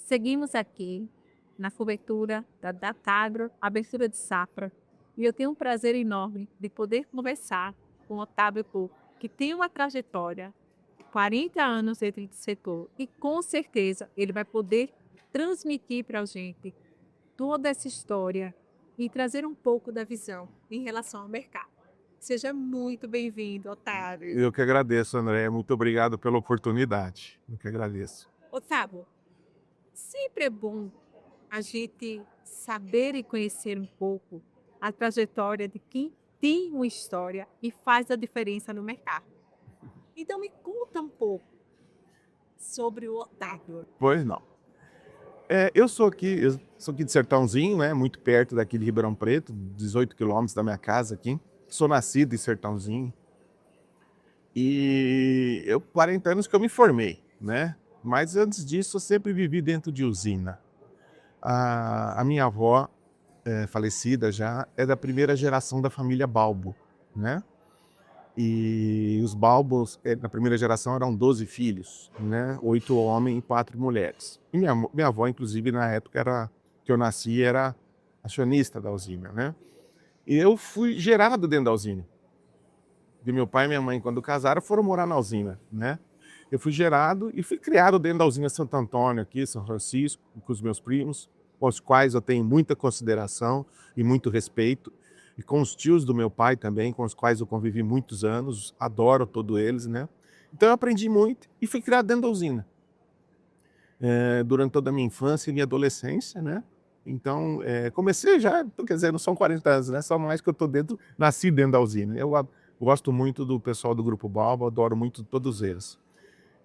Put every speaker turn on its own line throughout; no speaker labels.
Seguimos aqui na cobertura da Datagro, abertura de safra, e eu tenho um prazer enorme de poder conversar com o Otávio Pouco, que tem uma trajetória, 40 anos dentro do setor, e com certeza ele vai poder transmitir para a gente toda essa história e trazer um pouco da visão em relação ao mercado. Seja muito bem-vindo, Otávio.
Eu que agradeço, André. Muito obrigado pela oportunidade. Eu que agradeço.
Otávio, sempre é bom a gente saber e conhecer um pouco a trajetória de quem tem uma história e faz a diferença no mercado. Então me conta um pouco sobre o Otávio.
Pois não. Eu sou aqui de Sertãozinho, né? Muito perto daqui de Ribeirão Preto, 18 quilômetros da minha casa aqui. Sou nascido em Sertãozinho. E 40 anos que eu me formei, né? Mas antes disso, eu sempre vivi dentro de usina. A minha avó, falecida já, é da primeira geração da família Balbo, né? E os Balbos, na primeira geração, eram 12 filhos, né? 8 homens e 4 mulheres. E minha avó, inclusive, na época que eu nasci, era acionista da usina, né? E eu fui gerado dentro da usina. E meu pai e minha mãe, quando casaram, foram morar na usina, né? Eu fui gerado e fui criado dentro da usina Santo Antônio, aqui, São Francisco, com os meus primos, com os quais eu tenho muita consideração e muito respeito. E com os tios do meu pai também, com os quais eu convivi muitos anos, adoro todos eles, né? Então eu aprendi muito e fui criado dentro da usina. Durante toda a minha infância e minha adolescência, né? Então, comecei já, quer dizer, não são 40 anos, né? Só mais que eu tô dentro, nasci dentro da usina. Eu gosto muito do pessoal do Grupo Balbo, adoro muito todos eles.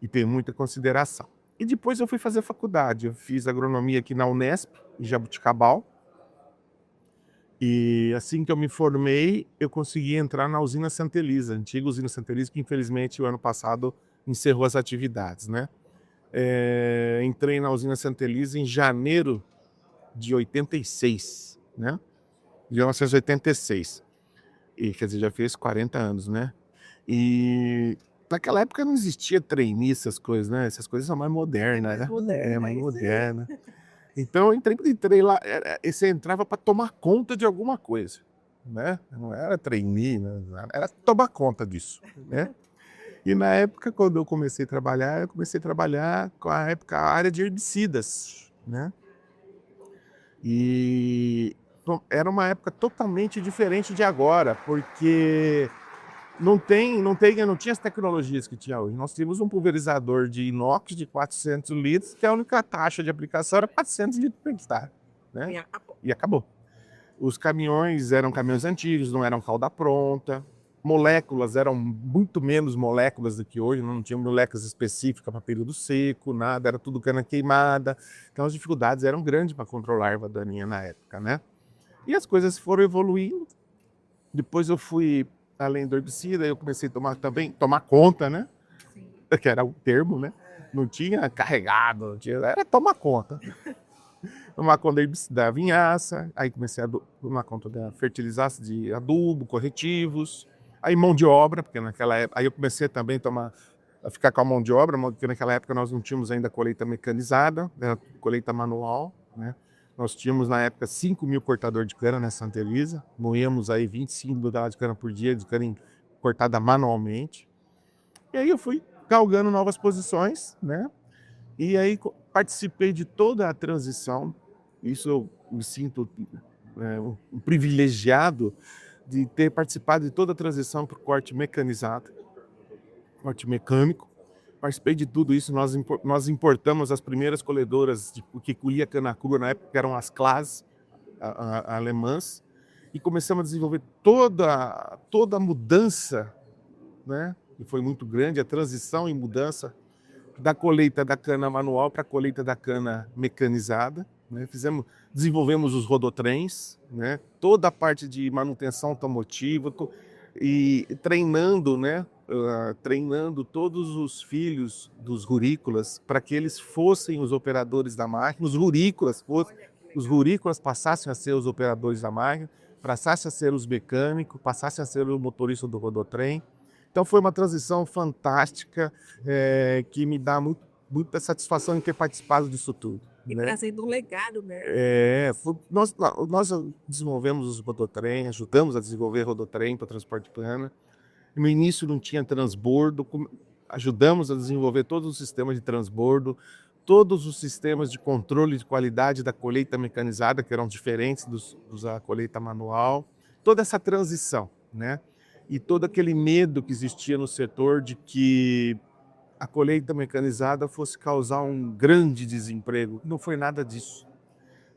E tenho muita consideração. E depois eu fui fazer faculdade. Eu fiz agronomia aqui na Unesp, em Jabuticabal. E assim que eu me formei, eu consegui entrar na usina Santa Elisa, antiga usina Santa Elisa, que infelizmente o ano passado encerrou as atividades, né? Entrei na usina Santa Elisa em janeiro de 86, né? De 1986. E, quer dizer, já fez 40 anos, né? E naquela época não existia trainee, essas coisas, né? Essas coisas são mais modernas, né? Mais moderna. Então eu entrei lá, você entrava para tomar conta de alguma coisa, né? Não era trainee, né? Era tomar conta disso, né? E na época, quando eu comecei a trabalhar com a área de herbicidas, né? E era uma época totalmente diferente de agora, porque não tinha as tecnologias que tinha hoje. Nós tínhamos um pulverizador de inox de 400 litros, que a única taxa de aplicação era 400 litros por hectare, né? E acabou. Os caminhões eram caminhões antigos, não eram cauda pronta. Moléculas eram muito menos moléculas do que hoje, não tinha moléculas específicas para período seco, nada, era tudo cana queimada. Então as dificuldades eram grandes para controlar a erva daninha na época, né? E as coisas foram evoluindo. Depois eu fui, além do herbicida, eu comecei a tomar conta, né?
Sim.
Que era o termo, né? Não tinha carregado, era tomar conta. Tomar conta da vinhaça, aí comecei a tomar conta da fertilização de adubo, corretivos, aí mão de obra, porque naquela época, aí eu comecei também a ficar com a mão de obra, porque naquela época nós não tínhamos ainda colheita mecanizada, era colheita manual, né? Nós tínhamos na época 5.000 cortadores de cana na Santa Elisa, moíamos aí 25 toneladas de cana por dia, de cana cortada manualmente. E aí eu fui galgando novas posições, né? E aí participei de toda a transição. Isso eu me sinto um privilegiado de ter participado de toda a transição para o corte mecanizado, corte mecânico. Participei de tudo isso. Nós importamos as primeiras colhedoras que colhia cana crua na época, que eram as Claas alemãs, e começamos a desenvolver toda a mudança, né? E foi muito grande a transição e mudança da colheita da cana manual para a colheita da cana mecanizada, né? Desenvolvemos os rodotrens, né? Toda a parte de manutenção automotiva e treinando, né? Treinando todos os filhos dos rurícolas para que eles fossem os operadores da máquina, os rurícolas passassem a ser os operadores da máquina, passassem a ser os mecânicos, passassem a ser o motorista do rodotrem. Então foi uma transição fantástica, que me dá muita satisfação em ter participado disso tudo.
E
né?
trazendo um legado mesmo.
Nós desenvolvemos os rodotrem, ajudamos a desenvolver rodotrem para transporte plano. No início não tinha transbordo, ajudamos a desenvolver todos os sistemas de transbordo, todos os sistemas de controle de qualidade da colheita mecanizada, que eram diferentes da colheita manual. Toda essa transição, né? E todo aquele medo que existia no setor de que a colheita mecanizada fosse causar um grande desemprego. Não foi nada disso.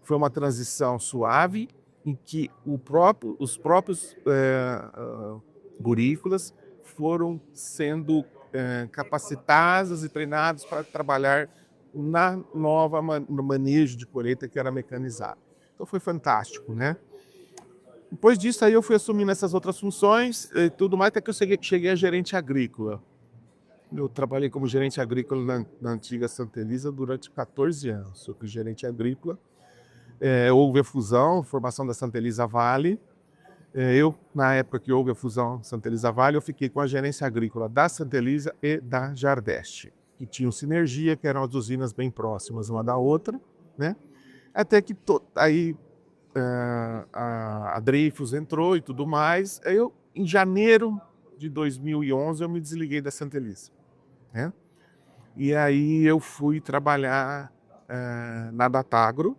Foi uma transição suave em que os próprios borícolas foram sendo capacitados e treinados para trabalhar no manejo de colheita que era mecanizado. Então foi fantástico, né? Depois disso aí eu fui assumindo essas outras funções e tudo mais, até que eu cheguei a gerente agrícola. Eu trabalhei como gerente agrícola na antiga Santa Elisa durante 14 anos. Eu fui gerente agrícola. Houve a fusão, formação da Santa Elisa Vale. Na época que houve a fusão Santa Elisa Vale, eu fiquei com a gerência agrícola da Santa Elisa e da Jardeste, que tinham sinergia, que eram as usinas bem próximas uma da outra, né? Até que aí a Dreyfus entrou e tudo mais. Em janeiro de 2011, eu me desliguei da Santa Elisa, né? E aí eu fui trabalhar na Datagro,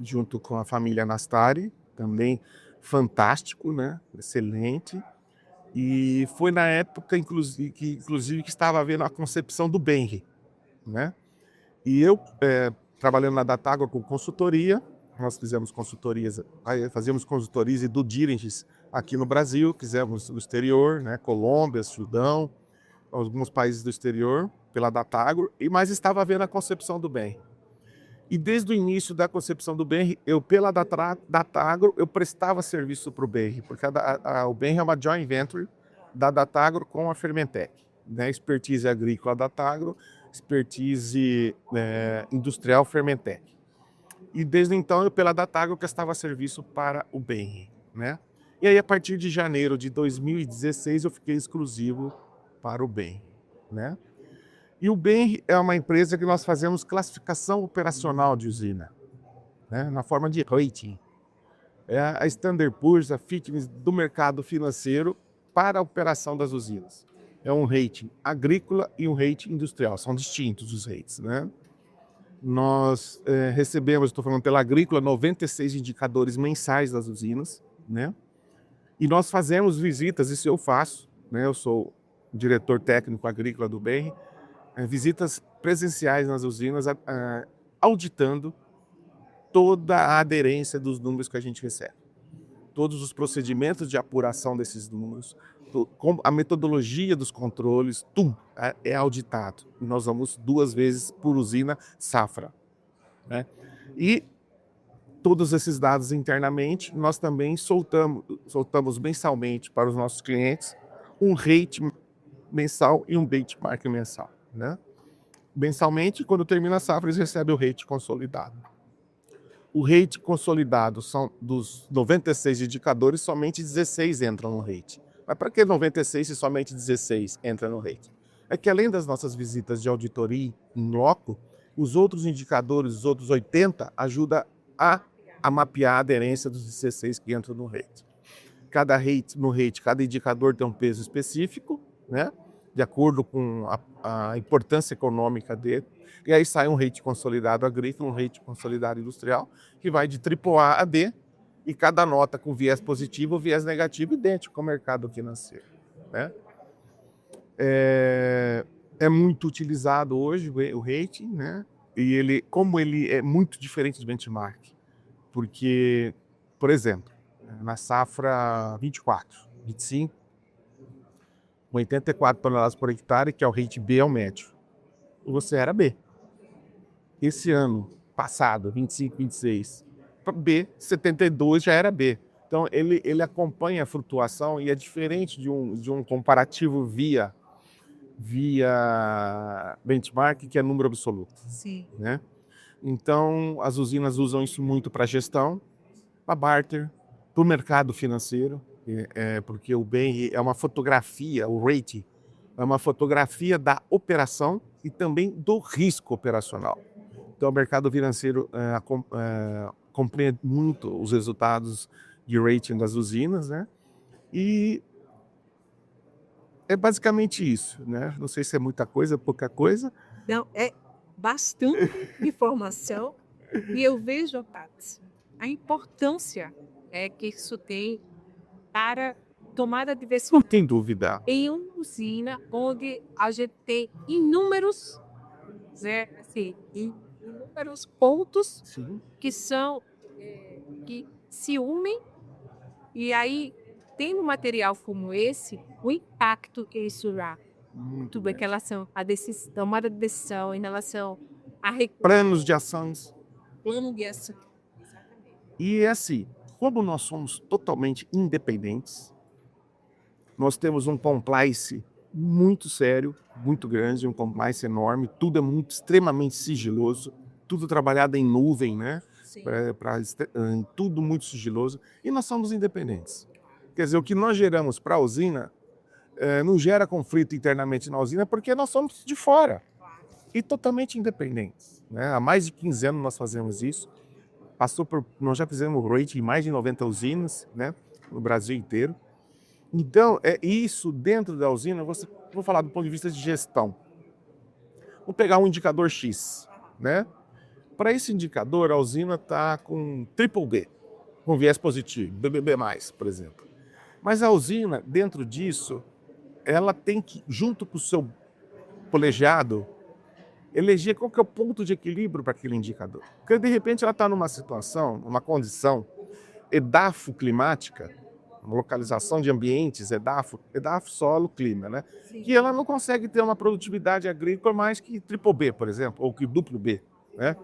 junto com a família Nastari, também fantástico, né? Excelente. E foi na época, inclusive, que estava havendo a concepção do Benri, né? E eu, trabalhando na Datagro com consultoria, nós fazíamos consultorias e due diligence aqui no Brasil, fizemos no exterior, né? Colômbia, Sudão, alguns países do exterior, pela Datagro, mas estava havendo a concepção do Benri. E desde o início da concepção do Benri, pela Datagro, eu prestava serviço para o Benri, porque o Benri é uma joint venture da Datagro com a Fermentec, né? Expertise agrícola Datagro, expertise industrial Fermentec. E desde então, eu pela Datagro prestava serviço para o Benri, né? E aí, a partir de janeiro de 2016, eu fiquei exclusivo para o Benri, né? E o Benri é uma empresa que nós fazemos classificação operacional de usina, né, na forma de rating. É a Standard Poor's, a Fitness do mercado financeiro para a operação das usinas. É um rating agrícola e um rating industrial, são distintos os ratings, né? Nós recebemos, estou falando pela agrícola, 96 indicadores mensais das usinas, né? E nós fazemos visitas, isso eu faço, né? Eu sou diretor técnico agrícola do Benri, visitas presenciais nas usinas, auditando toda a aderência dos números que a gente recebe. Todos os procedimentos de apuração desses números, a metodologia dos controles, tudo é auditado. Nós vamos 2 vezes por usina safra, né? E todos esses dados internamente, nós também soltamos mensalmente para os nossos clientes um rate mensal e um benchmark mensal, né? Mensalmente, quando termina a safra, eles recebem o rate consolidado. O rate consolidado são dos 96 indicadores, somente 16 entram no rate. Mas para que 96 se somente 16 entram no rate? É que além das nossas visitas de auditoria em loco, os outros indicadores, os outros 80, ajudam a mapear a aderência dos 16 que entram no rate. Cada indicador tem um peso específico, né? De acordo com a importância econômica dele. E aí sai um rate consolidado agrícola, um rate consolidado industrial, que vai de AAA a D, e cada nota com viés positivo ou viés negativo idêntico ao mercado financeiro, né? É muito utilizado hoje o rating, né? E como ele é muito diferente do benchmark, porque, por exemplo, na safra 24, 25, 84 toneladas por hectare, que é o rate B, é o médio. Você era B. Esse ano passado, 25, 26, B, 72 já era B. Então, ele acompanha a flutuação e é diferente de um comparativo via benchmark, que é número absoluto.
Sim.
Né? Então, as usinas usam isso muito para gestão, para barter, para o mercado financeiro, porque o Benri é uma fotografia, o rating é uma fotografia da operação e também do risco operacional. Então, o mercado financeiro compreende muito os resultados de rating das usinas, né? E é basicamente isso, né? Não sei se é muita coisa, pouca coisa.
Não, é bastante informação e eu vejo, Paty, a importância que isso tem para tomada de decisão
Não tem dúvida.
em uma usina onde a gente tem inúmeros, né, assim, inúmeros pontos
Sim.
que são que se unem e aí tendo um material como esse, o impacto que isso dá
Muito
tudo em
bem.
relação à tomada de decisão, em relação a
Planos de ações.
plano de ação.
E é assim, como nós somos totalmente independentes, nós temos um compliance muito sério, muito grande, um compliance enorme, tudo é muito extremamente sigiloso, tudo trabalhado em nuvem, né?
Sim.
Tudo muito sigiloso, e nós somos independentes. Quer dizer, o que nós geramos para a usina não gera conflito internamente na usina porque nós somos de fora e totalmente independentes, né? Há mais de 15 anos nós fazemos isso. Nós já fizemos rating em mais de 90 usinas, né? No Brasil inteiro. Então, isso dentro da usina, vou falar do ponto de vista de gestão. Vou pegar um indicador X, né? Para esse indicador, a usina está com triple B, com viés positivo, BBB+, por exemplo. Mas a usina, dentro disso, ela tem que, junto com o seu colegiado, eleger qual que é o ponto de equilíbrio para aquele indicador. Porque, de repente, ela está numa situação, numa condição edafoclimática, uma localização de ambientes, edafo solo, clima, né?
Sim.
Que ela não consegue ter uma produtividade agrícola mais que triple B, por exemplo, ou que duplo B, né?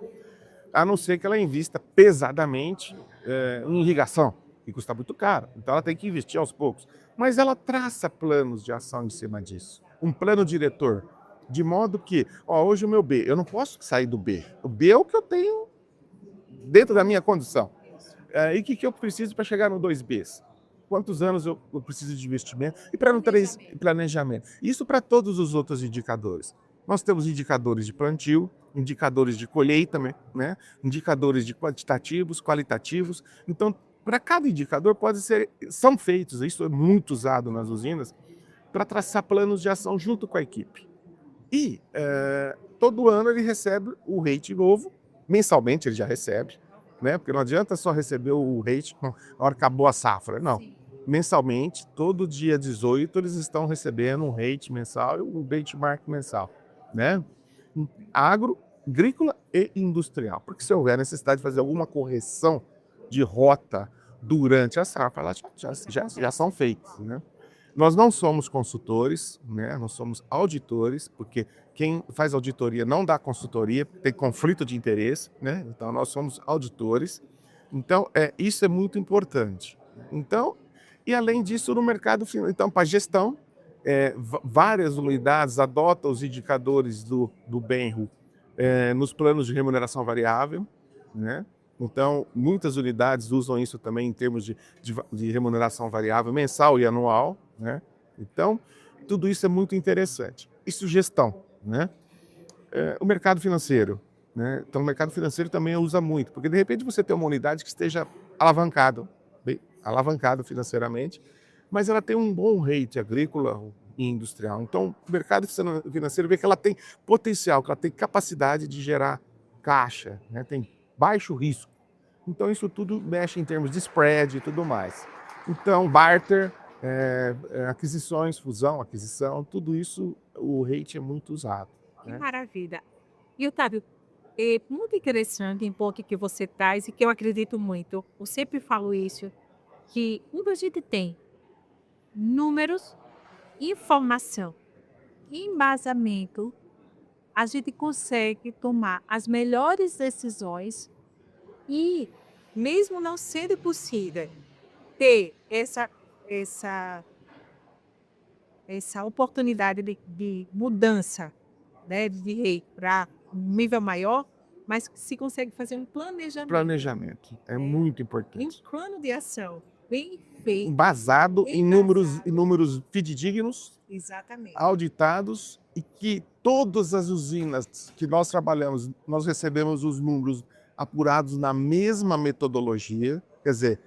A não ser que ela invista pesadamente em irrigação, que custa muito caro. Então ela tem que investir aos poucos. Mas ela traça planos de ação em cima disso. Um plano diretor, de modo que, hoje o meu B, eu não posso sair do B. O B é o que eu tenho dentro da minha condição. E o que eu preciso para chegar no 2Bs? Quantos anos eu preciso de investimento? E para no 3, planejamento. Isso para todos os outros indicadores. Nós temos indicadores de plantio, indicadores de colheita, né? Indicadores de quantitativos, qualitativos. Então, para cada indicador são feitos, isso é muito usado nas usinas, para traçar planos de ação junto com a equipe. E todo ano ele recebe o rate novo, mensalmente ele já recebe, né? Porque não adianta só receber o rate na hora que acabou a safra, não.
Sim.
Mensalmente, todo dia 18, eles estão recebendo um rate mensal e um benchmark mensal, né? Agrícola e industrial. Porque se houver necessidade de fazer alguma correção de rota durante a safra, elas já são feitas, né? Nós não somos consultores, né? Nós somos auditores, porque quem faz auditoria não dá consultoria, tem conflito de interesse, né? Então, nós somos auditores. Então, isso é muito importante. Então, e além disso, no mercado financeiro, então, para gestão, várias unidades adotam os indicadores do Benro nos planos de remuneração variável, né? Então, muitas unidades usam isso também em termos de remuneração variável mensal e anual, né? Então, tudo isso é muito interessante. Isso gestão, né? O mercado financeiro, né? Então, o mercado financeiro também usa muito, porque de repente você tem uma unidade que esteja bem alavancado financeiramente, mas ela tem um bom rate agrícola e industrial. Então, o mercado financeiro vê que ela tem potencial, que ela tem capacidade de gerar caixa, né? Tem baixo risco. Então, isso tudo mexe em termos de spread e tudo mais. Então, barter, aquisições, fusão, aquisição, tudo isso, o rate é muito usado,
Que
né?
maravilha. E, Otávio, é muito interessante um ponto que você traz e que eu acredito muito. Eu sempre falo isso, que quando a gente tem números, informação e embasamento, a gente consegue tomar as melhores decisões e, mesmo não sendo possível ter essa, essa oportunidade de mudança, né, de rei para um nível maior, mas se consegue fazer um planejamento
Planejamento é muito
e um
importante.
plano de ação bem feito,
embasado
bem
em
embasado.
números fidedignos,
Exatamente.
auditados, e que todas as usinas que nós trabalhamos, nós recebemos os números apurados na mesma metodologia. Quer dizer,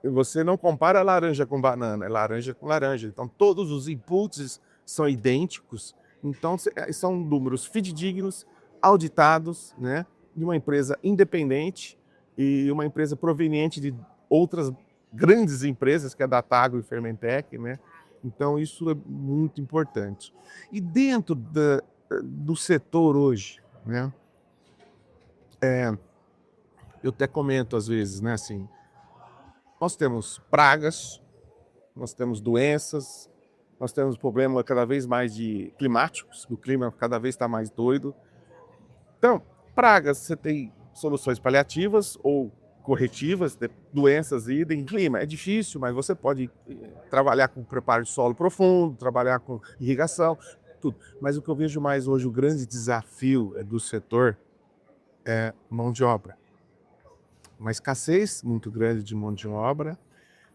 você não compara laranja com banana, é laranja com laranja. Então, todos os inputs são idênticos. Então, são números fidedignos, auditados, né, de uma empresa independente e uma empresa proveniente de outras grandes empresas, que é a Datagro e Fermentec, né? Então, isso é muito importante. E dentro do setor hoje, né, eu até comento às vezes, né, assim, nós temos pragas, nós temos doenças, nós temos problemas cada vez mais de climáticos, o clima cada vez está mais doido. Então, pragas, você tem soluções paliativas ou corretivas, doenças, idem, clima. É difícil, mas você pode trabalhar com preparo de solo profundo, trabalhar com irrigação, tudo. Mas o que eu vejo mais hoje, o grande desafio do setor é mão de obra. Uma escassez muito grande de mão de obra.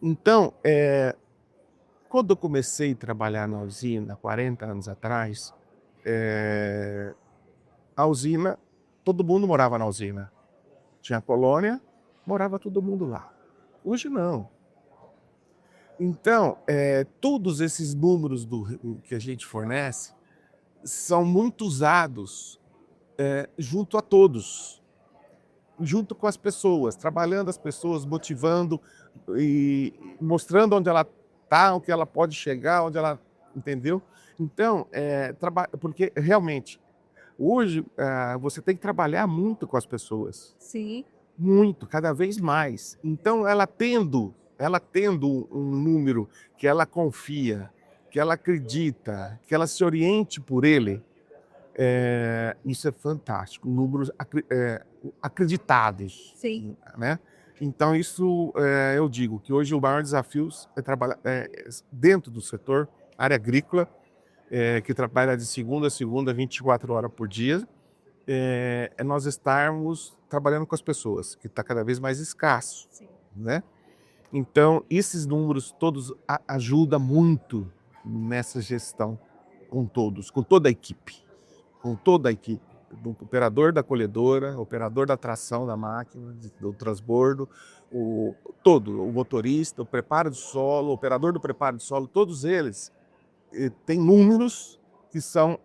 Então, quando eu comecei a trabalhar na usina, 40 anos atrás, a usina, todo mundo morava na usina. Tinha colônia, morava todo mundo lá. Hoje não. Então, todos esses números que a gente fornece são muito usados junto a todos, junto com as pessoas, trabalhando as pessoas, motivando e mostrando onde ela está, o que ela pode chegar, onde ela, entendeu? Então, porque realmente hoje você tem que trabalhar muito com as pessoas,
Sim,
muito, cada vez mais. Então, ela tendo um número que ela confia, que ela acredita, que ela se oriente por ele, isso é fantástico. Números acreditados,
sim.
né? Então, isso eu digo que hoje o maior desafio é trabalhar dentro do setor, área agrícola, que trabalha de segunda a segunda, 24 horas por dia, é nós estarmos trabalhando com as pessoas, que está cada vez mais escasso,
Sim.
né? Então, esses números todos ajudam muito nessa gestão com todos, com toda a equipe, do operador da colhedora, operador da tração da máquina, do transbordo, o motorista, o preparo de solo, o operador do preparo de solo, todos eles têm números que são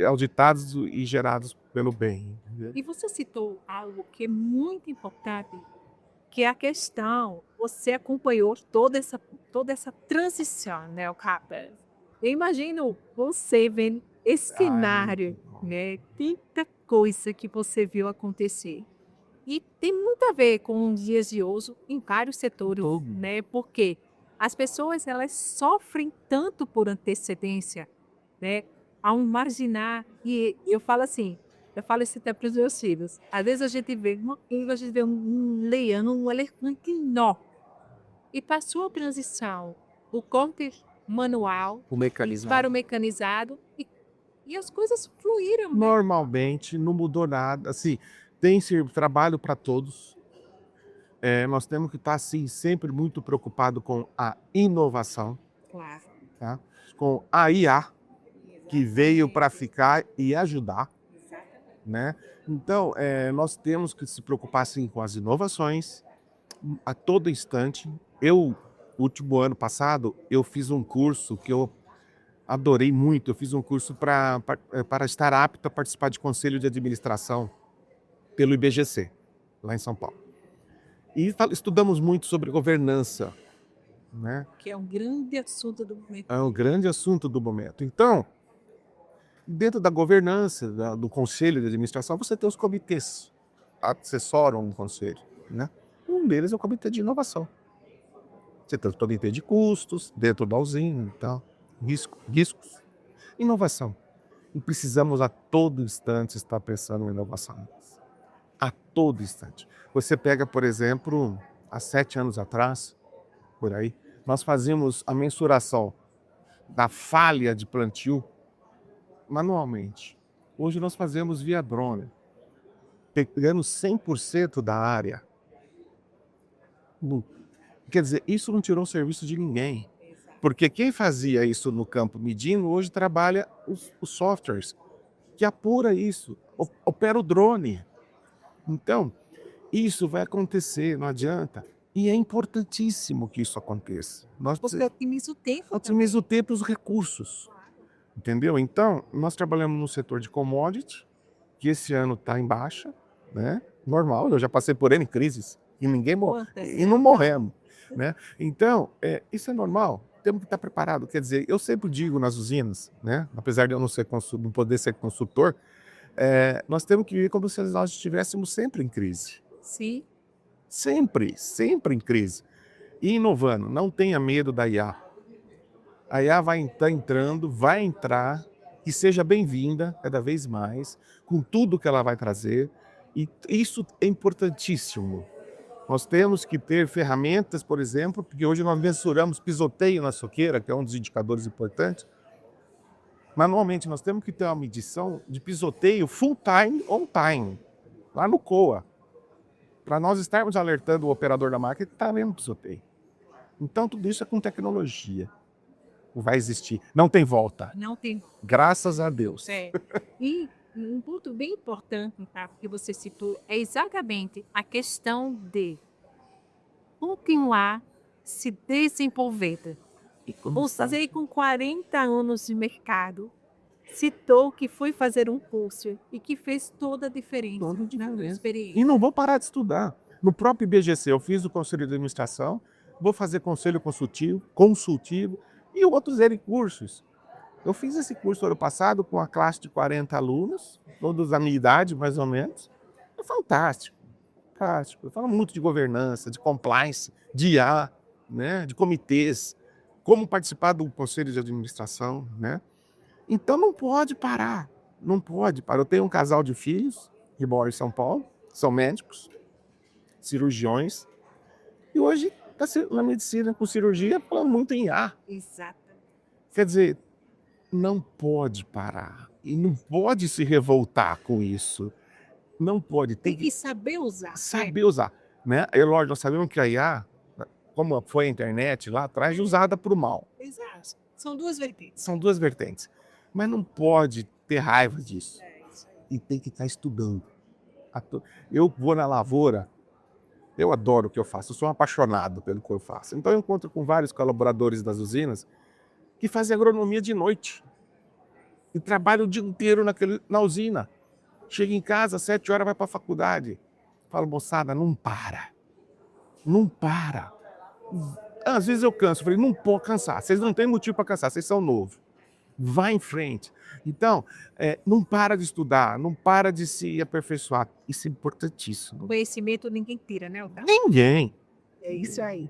auditados e gerados pelo bem.
E você citou algo que é muito importante, que é a questão, você acompanhou toda essa transição, né, o Capa? Eu imagino você vendo esse
Ah, é muito
cenário,
bom.
né, tanta coisa que você viu acontecer. E tem muito a ver com os dias de hoje em vários setores,
Todo.
né, porque as pessoas elas sofrem tanto por antecedência, né, ao marginar, e eu falo assim, eu falo isso até para os meus filhos, às vezes a gente vê um leão, um elefante enorme, e passou a transição, o corte manual
O mecanizado.
para o mecanizado, e as coisas fluíram, né?
Normalmente não mudou nada. Assim, tem trabalho para todos. Nós temos que estar assim, sempre muito preocupado com a inovação,
Claro.
tá? Com a IA, que veio para ficar e ajudar, né? Então, nós temos que se preocupar sim com as inovações a todo instante. Último ano passado, eu fiz um curso que eu adorei muito. Eu fiz um curso para estar apto a participar de conselho de administração pelo IBGC, lá em São Paulo. E estudamos muito sobre governança, né?
Que é um grande assunto do momento.
É um grande assunto do momento. Então, dentro da governança, do conselho de administração, você tem os comitês, acessoram um conselho, né? Um deles é o comitê de inovação. Você tem o comitê de custos, dentro da usina e tal, riscos, inovação. E precisamos a todo instante estar pensando em inovação. A todo instante. Você pega, por exemplo, há 7 anos atrás, por aí, nós fazíamos a mensuração da falha de plantio manualmente. Hoje nós fazemos via drone, pegando 100% da área. Quer dizer, isso não tirou o serviço de ninguém. Porque quem fazia isso no campo medindo, hoje trabalha os softwares que apura isso, opera o drone. Então, isso vai acontecer, não adianta. E é importantíssimo que isso aconteça. Nós
Porque
precisamos
otimiza o tempo também.
otimizar o tempo e os recursos. Entendeu? Então, nós trabalhamos no setor de commodity, que esse ano está em baixa, né? Normal, eu já passei por N crises e ninguém e não morremos, né? Então, isso é normal. Temos que estar preparado. Quer dizer, eu sempre digo nas usinas, né? Apesar de eu não poder ser consultor, nós temos que viver como se nós estivéssemos sempre em crise.
Sim.
Sempre, sempre em crise. E inovando, não tenha medo da IA. A IA vai estar entrando, vai entrar, e seja bem-vinda cada vez mais, com tudo que ela vai trazer. E isso é importantíssimo. Nós temos que ter ferramentas, por exemplo, porque hoje nós mensuramos pisoteio na soqueira, que é um dos indicadores importantes. Manualmente, nós temos que ter uma medição de pisoteio full time, on time, lá no COA, para nós estarmos alertando o operador da máquina que está havendo pisoteio. Então, tudo isso é com tecnologia. Vai existir. Não tem volta.
Não tem.
Graças a Deus.
E um ponto bem importante, tá, que você citou, é exatamente a questão de continuar se desenvolvendo. Você, com 40 anos de mercado, citou que foi fazer um curso e que fez toda a diferença na experiência.
E não vou parar de estudar. No próprio IBGC, eu fiz o conselho de administração, vou fazer conselho consultivo e outros cursos. Eu fiz esse curso ano passado com a classe de 40 alunos, todos da minha idade, mais ou menos. É fantástico, fantástico. Eu falo muito de governança, de compliance, de IA, né, de comitês, como participar do conselho de administração, né? Então não pode parar, não pode parar. Eu tenho um casal de filhos que moram em São Paulo, são médicos, cirurgiões, e hoje está na medicina com cirurgia falando muito em IA.
Exato.
Quer dizer, não pode parar e não pode se revoltar com isso. Não pode.
Tem que saber usar.
Saber usar, né? E lógico, nós sabemos que a IA, como foi a internet lá atrás, é usada para o mal.
Exato. São duas vertentes.
São duas vertentes. Mas não pode ter raiva disso. E tem que estar estudando. Eu vou na lavoura, eu adoro o que eu faço, eu sou um apaixonado pelo que eu faço. Então eu encontro com vários colaboradores das usinas que fazem agronomia de noite e trabalham o dia inteiro na usina. Chega em casa, às 7 horas, vai para a faculdade. Falo, moçada, não para. Não para. Às vezes eu canso, falei, não pode cansar, vocês não têm motivo para cansar, vocês são novos. Vai em frente. Então, não para de estudar, não para de se aperfeiçoar. Isso é importantíssimo.
Conhecimento ninguém tira, né, Otávio?
Ninguém.
É isso aí.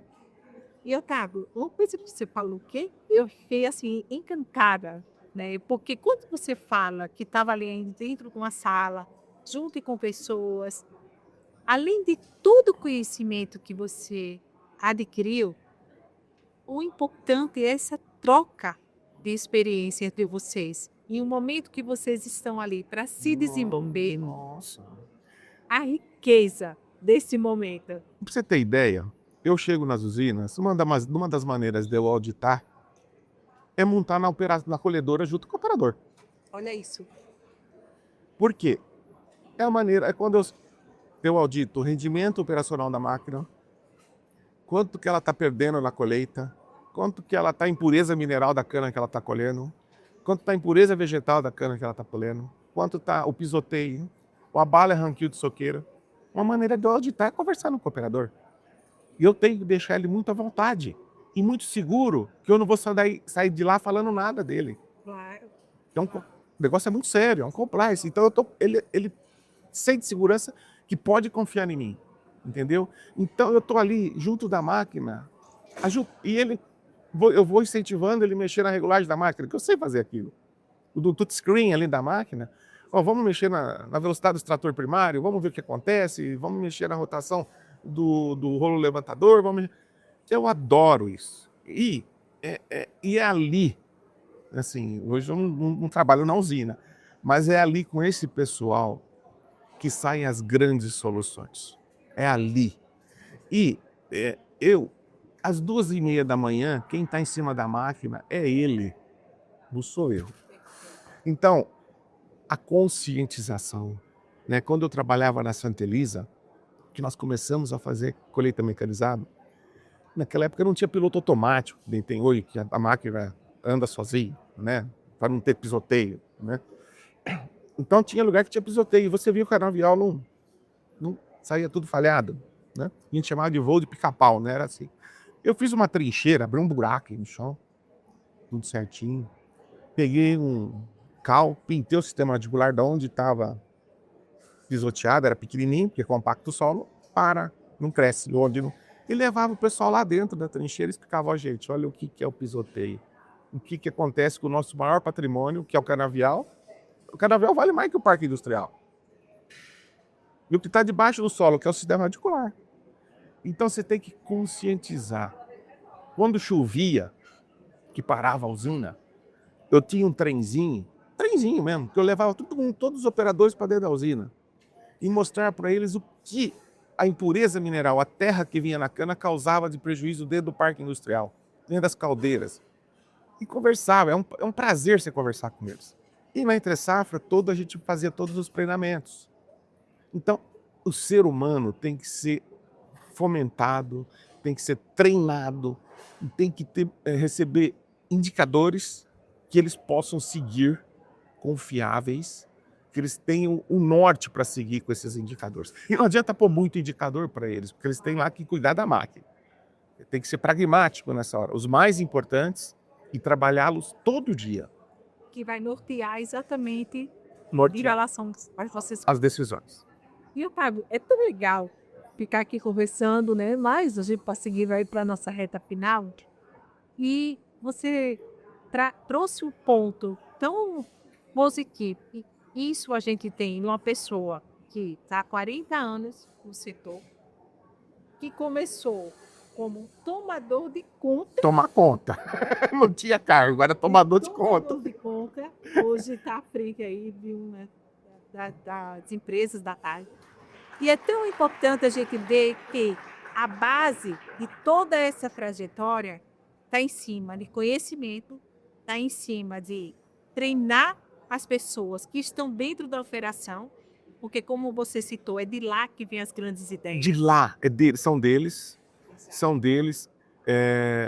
E, Otávio, uma coisa que você falou que eu fiquei, assim, encantada, né? Porque quando você fala que estava ali dentro de uma sala, junto com pessoas, além de todo o conhecimento que você adquiriu, o importante é essa troca de experiência entre vocês. Em um momento que vocês estão ali para se desenvolver,
Nossa.
a riqueza desse momento.
Pra você ter ideia, eu chego nas usinas, uma das maneiras de eu auditar é montar na colhedora junto com o operador.
Olha isso.
Por quê? É quando eu audito o rendimento operacional da máquina, quanto que ela está perdendo na colheita, quanto que ela está em impureza mineral da cana que ela está colhendo, quanto está a impureza vegetal da cana que ela está colhendo, quanto está o pisoteio, o abalo e ranquio de soqueira. Uma maneira de eu auditar é conversar com o operador. E eu tenho que deixar ele muito à vontade e muito seguro, que eu não vou sair de lá falando nada dele.
Claro.
Então, o negócio é muito sério, é um compliance. Então, ele sente segurança que pode confiar em mim, entendeu? Então, eu estou ali junto da máquina e eu vou incentivando ele a mexer na regulagem da máquina, que eu sei fazer aquilo. Do touchscreen ali da máquina. Vamos mexer na velocidade do extrator primário, vamos ver o que acontece, vamos mexer na rotação do rolo levantador. Eu adoro isso. E é ali, assim, hoje eu não trabalho na usina, mas é ali com esse pessoal que saem as grandes soluções. É ali. E eu às 2h30 da manhã, quem está em cima da máquina é ele, não sou eu. Então, a conscientização, né? Quando eu trabalhava na Santa Elisa, que nós começamos a fazer colheita mecanizada, naquela época não tinha piloto automático, nem tem hoje, que a máquina anda sozinha, né? Para não ter pisoteio, né? Então tinha lugar que tinha pisoteio, e você via o canavial não saía tudo falhado, né? A gente chamava de voo de pica-pau, né? Era assim. Eu fiz uma trincheira, abri um buraco aí no chão, tudo certinho. Peguei um cal, pintei o sistema radicular de onde estava pisoteado, era pequenininho, porque compacto o solo, não cresce, onde não... E levava o pessoal lá dentro da trincheira e explicava, ó, gente, olha o que é o pisoteio. O que acontece com o nosso maior patrimônio, que é o canavial. O canavial vale mais que o parque industrial. E o que está debaixo do solo, que é o sistema radicular. Então você tem que conscientizar. Quando chovia, que parava a usina, eu tinha um trenzinho mesmo, que eu levava todos os operadores para dentro da usina e mostrar para eles o que a impureza mineral, a terra que vinha na cana, causava de prejuízo dentro do parque industrial, dentro das caldeiras. E conversava, é um prazer você conversar com eles. E na Entre Safra, a gente fazia todos os treinamentos. Então, o ser humano tem que ser fomentado, tem que ser treinado, tem que receber indicadores que eles possam seguir, confiáveis, que eles tenham um norte para seguir com esses indicadores. E não adianta pôr muito indicador para eles, porque eles têm lá que cuidar da máquina. Tem que ser pragmático nessa hora. Os mais importantes e trabalhá-los todo dia.
Que vai nortear exatamente em
Nortear
relação às vocês.
as decisões.
E, Otávio, é tão legal ficar aqui conversando, né? Mas a gente para seguir vai para a nossa reta final. E você trouxe um ponto tão positivo. E isso a gente tem numa pessoa que está há 40 anos no setor, que começou como tomador de conta.
Tomar conta. Não tinha cargo, era tomador de conta.
Tomador de conta. Hoje está à frente aí de uma das empresas da TAG. E é tão importante a gente ver que a base de toda essa trajetória está em cima de conhecimento, está em cima de treinar as pessoas que estão dentro da operação, porque, como você citou, é de lá que vêm as grandes ideias.
De lá, são deles.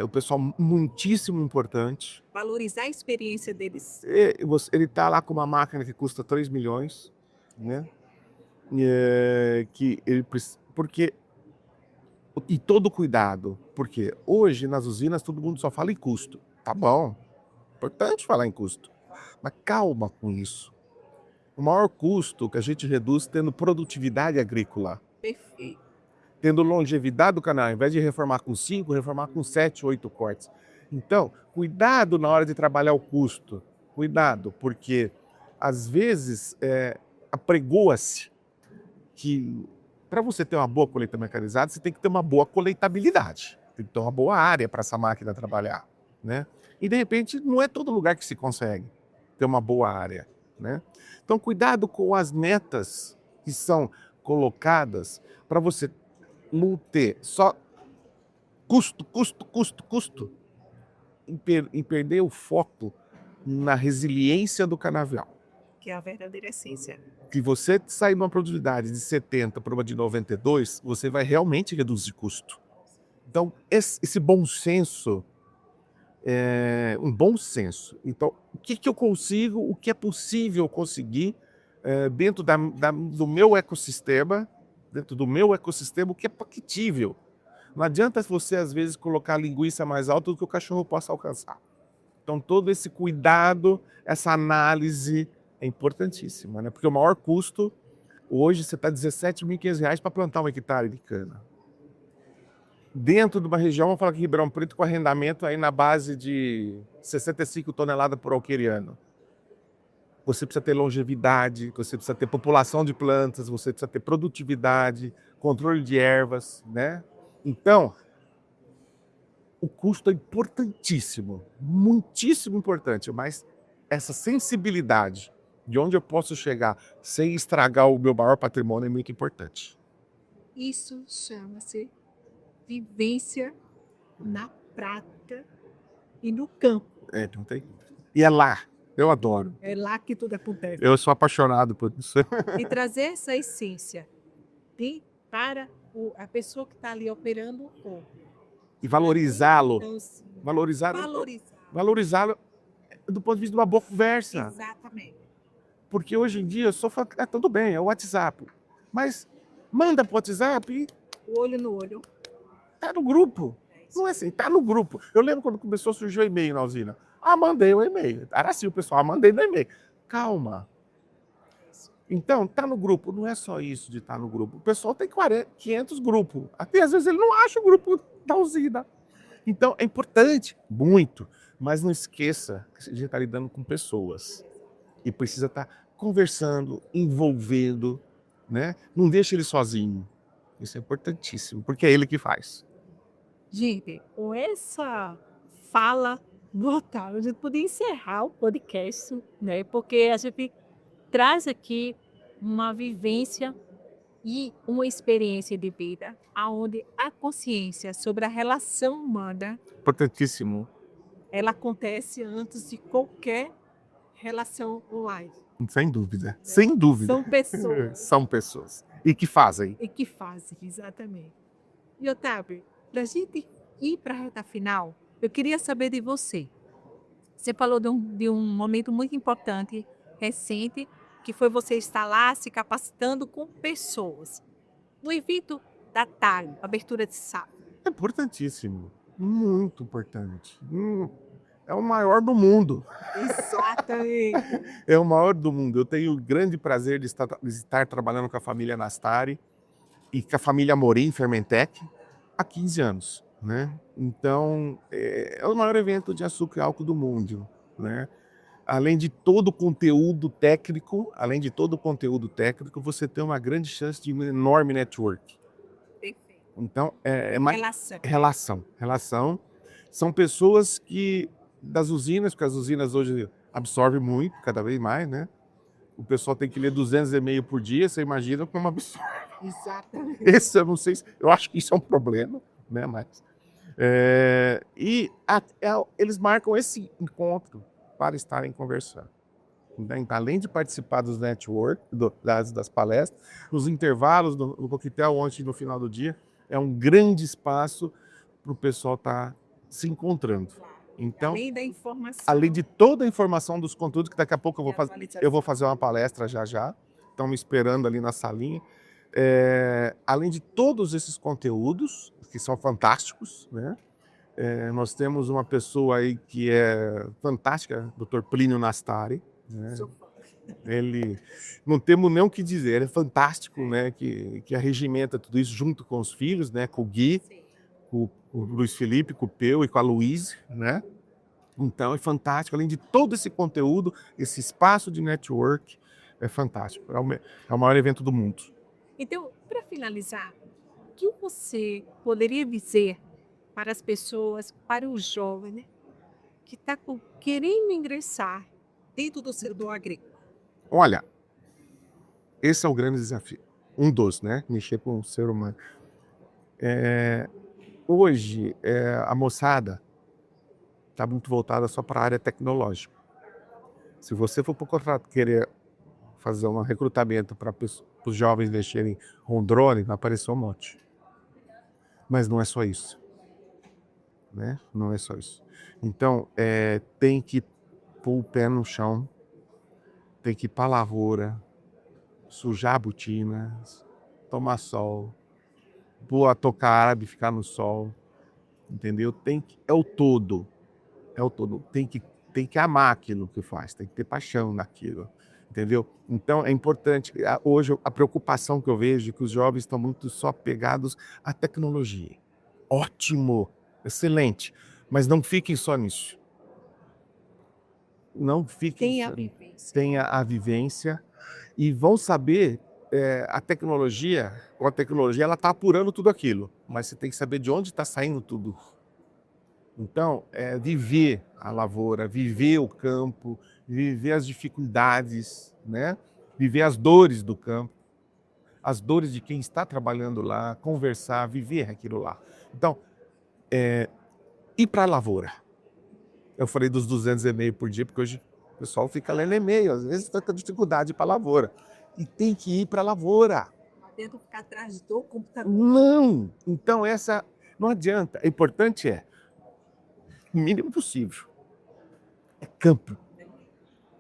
O pessoal muitíssimo importante.
Valorizar a experiência deles.
Ele está lá com uma máquina que custa 3 milhões, né? Porque e todo cuidado, porque hoje nas usinas todo mundo só fala em custo. Tá bom, importante falar em custo, mas calma com isso. O maior custo que a gente reduz tendo produtividade agrícola.
Perfeito.
Tendo longevidade do canal, ao invés de reformar com 5, reformar com 7, 8 cortes. Então, cuidado na hora de trabalhar o custo. Cuidado, porque às vezes apregoa-se que para você ter uma boa colheita mecanizada, você tem que ter uma boa coletabilidade. Tem que ter uma boa área para essa máquina trabalhar, né? E de repente não é todo lugar que se consegue ter uma boa área, né? Então cuidado com as metas que são colocadas para você não ter só custo, em perder o foco na resiliência do canavial.
Que é a verdadeira essência.
Que você sair de uma produtividade de 70 para uma de 92, você vai realmente reduzir custo. Então, esse bom senso é um bom senso. Então, o que eu consigo, o que é possível conseguir dentro do meu ecossistema, o que é factível. Não adianta você, às vezes, colocar a linguiça mais alta do que o cachorro possa alcançar. Então, todo esse cuidado, essa análise é importantíssima, né? Porque o maior custo, hoje, você está R$17.500 para plantar 1 hectare de cana. Dentro de uma região, vamos falar que Ribeirão Preto, com arrendamento aí na base de 65 toneladas por alqueiriano. Você precisa ter longevidade, você precisa ter população de plantas, você precisa ter produtividade, controle de ervas, né? Então, o custo é importantíssimo, muitíssimo importante, mas essa sensibilidade de onde eu posso chegar sem estragar o meu maior patrimônio é muito importante.
Isso chama-se vivência na prática e no campo.
Não tem. E é lá. Eu adoro.
É lá que tudo acontece.
Eu sou apaixonado por isso.
E trazer essa essência para a pessoa que está ali operando o corpo.
E valorizá-lo.
Então, sim,
Valorizá-lo
valorizar.
do ponto de vista de uma boa conversa.
Exatamente.
Porque hoje em dia eu sou tudo bem, é o WhatsApp. Mas manda pro WhatsApp e
O olho no olho.
tá no grupo.
É isso.
Não é assim, tá no grupo. Eu lembro quando começou a surgir o e-mail na usina. Mandei o e-mail. Era assim o pessoal, mandei no e-mail. Calma. Então, tá no grupo. Não é só isso de estar no grupo. O pessoal tem 500 grupos. Até às vezes ele não acha o grupo da usina. Então, é importante, muito. Mas não esqueça que a gente está lidando com pessoas. E precisa estar conversando, envolvendo, né? Não deixa ele sozinho. Isso é importantíssimo, porque é ele que faz.
Gente, com essa fala brutal, a gente podia encerrar o podcast, né? Porque a gente traz aqui uma vivência e uma experiência de vida, onde a consciência sobre a relação humana,
Importantíssimo.
ela acontece antes de qualquer relação online.
Sem dúvida. Sem dúvida.
São pessoas
São pessoas. E que fazem.
e que fazem, exatamente. E Otávio, para a gente ir para a reta final, eu queria saber de você. Você falou de um momento muito importante, recente, que foi você estar lá se capacitando com pessoas. No evento da TAG, abertura de safra.
É importantíssimo. Muito importante. É o maior do mundo.
Exatamente.
É o maior do mundo. Eu tenho o grande prazer de estar trabalhando com a família Nastari e com a família Amorim Fermentec há 15 anos, né? Então, é o maior evento de açúcar e álcool do mundo, né? Além de todo o conteúdo técnico, você tem uma grande chance de um enorme network.
Perfeito.
Então, é mais
Relação.
relação. São pessoas que das usinas, porque as usinas hoje absorvem muito, cada vez mais, né? O pessoal tem que ler 200 e-mails por dia, você imagina como absorve.
Exatamente.
Esse eu não sei, eu acho que isso é um problema, né? Mas, eles marcam esse encontro para estarem conversando. Então, além de participar dos network, das palestras, os intervalos do coquetel ontem no final do dia, é um grande espaço para o pessoal estar se encontrando. Então,
Além da informação.
além de toda a informação dos conteúdos, que daqui a pouco
atualização.
eu vou fazer uma palestra já, estão me esperando ali na salinha. Além de todos esses conteúdos, que são fantásticos, né? Nós temos uma pessoa aí que é fantástica, Dr. Plínio Nastari, né? Ele, não temos nem o que dizer, ele é fantástico, né? Que arregimenta tudo isso junto com os filhos, né? Com o Gui, com o Luiz Felipe, com o Peu e com a Luíse, né? Então é fantástico, além de todo esse conteúdo, esse espaço de network é fantástico, é o maior evento do mundo.
Então, para finalizar, o que você poderia dizer para as pessoas, para o jovem, né, que está querendo ingressar dentro do setor agrícola?
Olha, esse é o grande desafio, um dos, né? Mexer com o ser humano. Hoje, a moçada está muito voltada só para a área tecnológica. Se você for querer fazer um recrutamento para os jovens mexerem com drone, vai aparecer um monte. Mas não é só isso, né? Não é só isso. Então, tem que pôr o pé no chão, tem que ir para a lavoura, sujar a botina, tomar sol, pôr a touca árabe, ficar no sol, entendeu? É o todo. Tem que amar aquilo que faz, tem que ter paixão naquilo, entendeu? Então é importante. Hoje a preocupação que eu vejo é que os jovens estão muito só pegados à tecnologia. Ótimo, excelente, mas não fiquem só nisso. Não fiquem.
Tem a vivência.
Tenha a vivência e vão saber a tecnologia. Com a tecnologia ela está apurando tudo aquilo, mas você tem que saber de onde está saindo tudo. Então, viver a lavoura, viver o campo, viver as dificuldades, né? Viver as dores do campo, as dores de quem está trabalhando lá, conversar, viver aquilo lá. Então, ir para a lavoura. Eu falei dos 200 e-mails por dia, porque hoje o pessoal fica lendo e-mail, às vezes está com dificuldade de ir para a lavoura. E tem que ir para a lavoura.
Tento ficar atrás do computador.
Não! Então não adianta. O importante é o mínimo possível. É campo.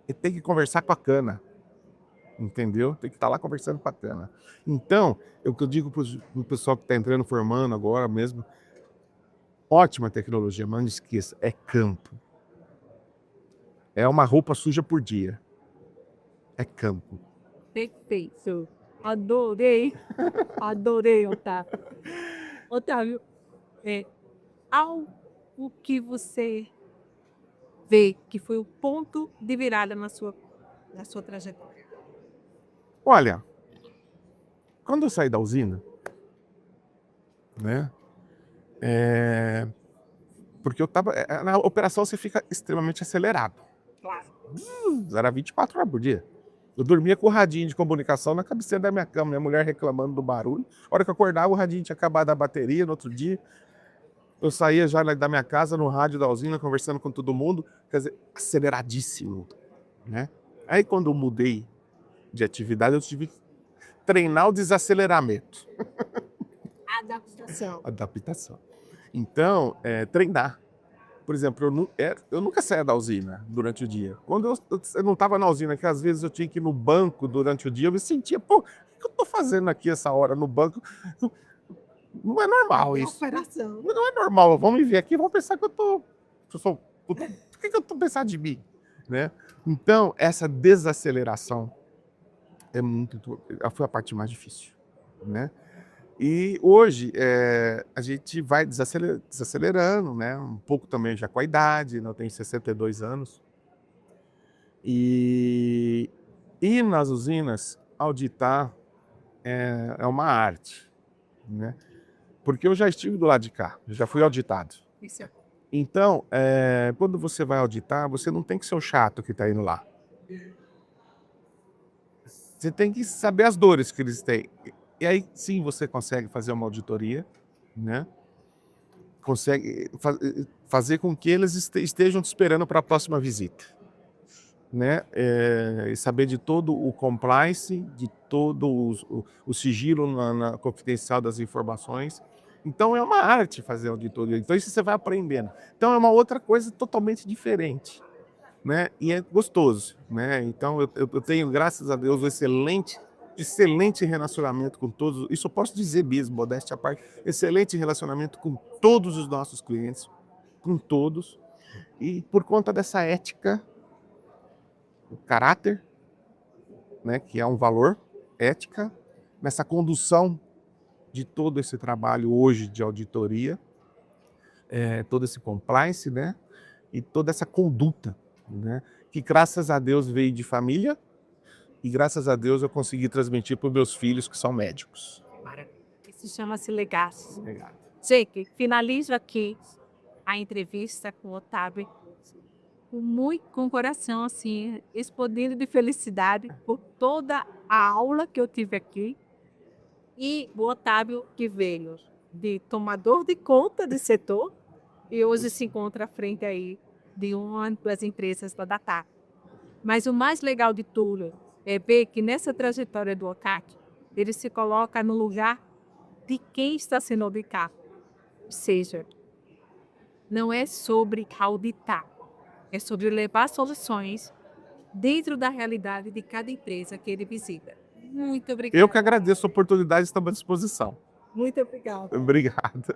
E tem que conversar com a cana. Entendeu? Tem que estar lá conversando com a cana. Então, o que eu digo para o pessoal que está entrando, formando agora mesmo, ótima tecnologia, mas não esqueça, é campo. É uma roupa suja por dia. É campo.
Perfeito. Adorei. Adorei, Otávio. Otávio, algo que você vê que foi o ponto de virada na sua trajetória?
Olha, quando eu saí da usina, né? Porque eu tava. Na operação você fica extremamente acelerado.
Claro.
Era 24 horas por dia. Eu dormia com o radinho de comunicação na cabeceira da minha cama, minha mulher reclamando do barulho. A hora que eu acordava, o radinho tinha acabado a bateria. No outro dia, eu saía já da minha casa, no rádio da usina, conversando com todo mundo. Quer dizer, aceleradíssimo, né? Aí, quando eu mudei de atividade, eu tive que treinar o desaceleramento. Adaptação. Então, treinar. Por exemplo, eu nunca saía da usina durante o dia. Quando eu não estava na usina, que às vezes eu tinha que ir no banco durante o dia, eu me sentia, pô, o que eu estou fazendo aqui essa hora no banco? Não é normal isso.
Operação.
Não é normal. Vamos me ver aqui, vão pensar que o que eu estou pensando de mim? Né? Então, essa desaceleração foi a parte mais difícil. Né? E hoje a gente vai desacelerando, né? Um pouco também já com a idade, eu tenho 62 anos. E ir nas usinas, auditar é uma arte, né? Porque eu já estive do lado de cá, eu já fui auditado.
Isso é.
Então, quando você vai auditar, você não tem que ser o chato que está indo lá. Você tem que saber as dores que eles têm. E aí, sim, você consegue fazer uma auditoria, né? Consegue fazer com que eles estejam te esperando para a próxima visita, né? E saber de todo o compliance, de todo o sigilo na confidencial das informações. Então, é uma arte fazer auditoria. Então, isso você vai aprendendo. Então, é uma outra coisa totalmente diferente, né? E é gostoso, né? Então, eu tenho, graças a Deus, um excelente relacionamento com todos, isso eu posso dizer mesmo, modéstia à parte, excelente relacionamento com todos os nossos clientes, com todos, e por conta dessa ética, o caráter, né, que é um valor, ética, nessa condução de todo esse trabalho hoje de auditoria, todo esse compliance, né, e toda essa conduta, né, que graças a Deus veio de família, e graças a Deus eu consegui transmitir para os meus filhos que são médicos.
Isso chama-se legado.
Obrigado.
Gente, finalizo aqui a entrevista com o Otávio com o coração assim, explodindo de felicidade por toda a aula que eu tive aqui. E o Otávio que veio de tomador de conta de setor e hoje se encontra à frente aí de uma das empresas da Data. Mas o mais legal de tudo é ver que nessa trajetória do Otávio, ele se coloca no lugar de quem está sendo auditado. Ou seja, não é sobre auditar, é sobre levar soluções dentro da realidade de cada empresa que ele visita. Muito obrigada.
Eu que agradeço a oportunidade, estamos à disposição.
Muito obrigada.
Obrigado.